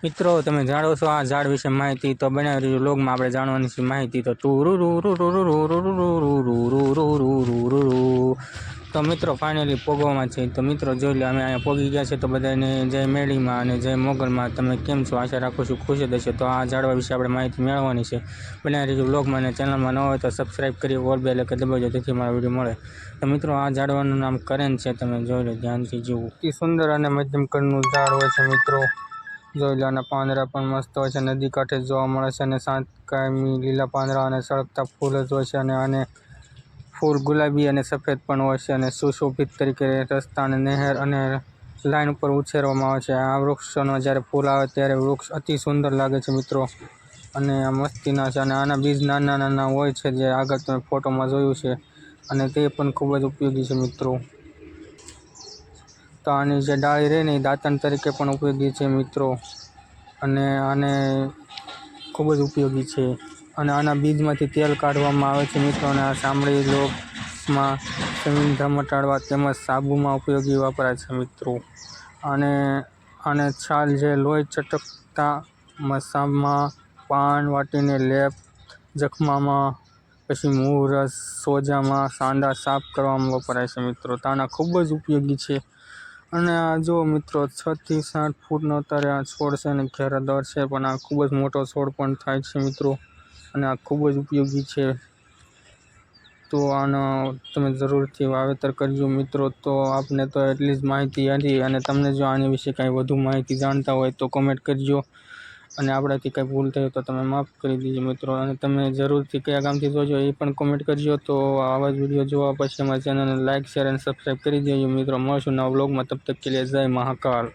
મિત્રો તમે જાણો છો આ ઝાડ વિશે માહિતી તો બનાવી રહ્યું લોગમાં આપણે જાણવાની છે માહિતી તો તો મિત્રો ફાઇનલી પોગવામાં છે તો મિત્રો જોઈ લો અમે અહીંયા પોગી ગયા છે તો બધાને જય મેળીમાં અને જય મોગલમાં તમે કેમ છો આશા રાખું છું ખુશ જ હશે તો આ ઝાડવા વિશે આપણે માહિતી મેળવવાની છે બનાવી રહ્યું લોગમાં અને ચેનલમાં ન હોય તો સબસ્ક્રાઈબ કરી ઓલ બેલ કે દબાવજો તેથી મારા વિડીયો મળે તો મિત્રો આ ઝાડવાનું નામ કરેન છે તમે જોઈ લો ધ્યાનથી જુઓ અતિ સુંદર અને મધ્યમ કદનું ઝાડ હોય છે મિત્રો જોઈ લો અને પાંદડા પણ મસ્ત હોય છે નદી કાંઠે જોવા મળે છે અને શાંત કાયમી લીલા પાંદડા અને સળગતા ફૂલ જ હોય છે અને ફૂલ ગુલાબી અને સફેદ પણ હોય છે અને સુશોભિત તરીકે રસ્તા અને નહેર અને લાઈન ઉપર ઉછેરવામાં આવે છે આ વૃક્ષોનો જ્યારે ફૂલ આવે ત્યારે વૃક્ષ અતિ સુંદર લાગે છે મિત્રો અને આ મસ્તીના છે અને આના બીજ નાના નાના હોય છે જે આગળ તમે ફોટોમાં જોયું છે અને તે પણ ખૂબ જ ઉપયોગી છે મિત્રો તો આની જે ડાળી રહે ને એ દાંતણ તરીકે પણ ઉપયોગી છે મિત્રો અને આને ખૂબ જ ઉપયોગી છે અને આના બીજમાંથી તેલ કાઢવામાં આવે છે મિત્રો અને આ ચામડી રોગમાં સંધિવા મટાડવા તેમજ સાબુમાં ઉપયોગી વપરાય છે મિત્રો આને છાલ જે લોહી ચટકતા મસામાં પાન વાટીને લેપ જખમામાં પછી મૂળ રસ સોજામાં સાંધા સાફ કરવામાં વપરાય છે મિત્રો તો આના ખૂબ જ ઉપયોગી છે અને આ જો મિત્રો 6 થી 7 ફૂટનો અત્યારે આ છોડ છે અને ઘેરાદાર છે પણ આ ખૂબ જ મોટો છોડ પણ થાય છે મિત્રો અને આ ખૂબ જ ઉપયોગી છે તો આનો તમે જરૂરથી વાવેતર કરજો મિત્રો તો આપને તો એટલી જ માહિતી હતી અને તમને જો આની વિશે કાંઈ વધુ માહિતી જાણતા હોય તો કોમેન્ટ કરજો અને આપણાથી કંઈ ભૂલ થઈ તો તમે માફ કરી દીજો મિત્રો અને તમે જરૂરથી કયા ગામથી જોજો એ પણ કોમેન્ટ કરજો તો આવા જ વિડીયો જોવા પછી અમારી ચેનલને લાઇક શેર અને સબસ્ક્રાઈબ કરી દેજો મિત્રો મળશું નવા વ્લોગમાં તબ તક કે લીએ જય મહાકાલ।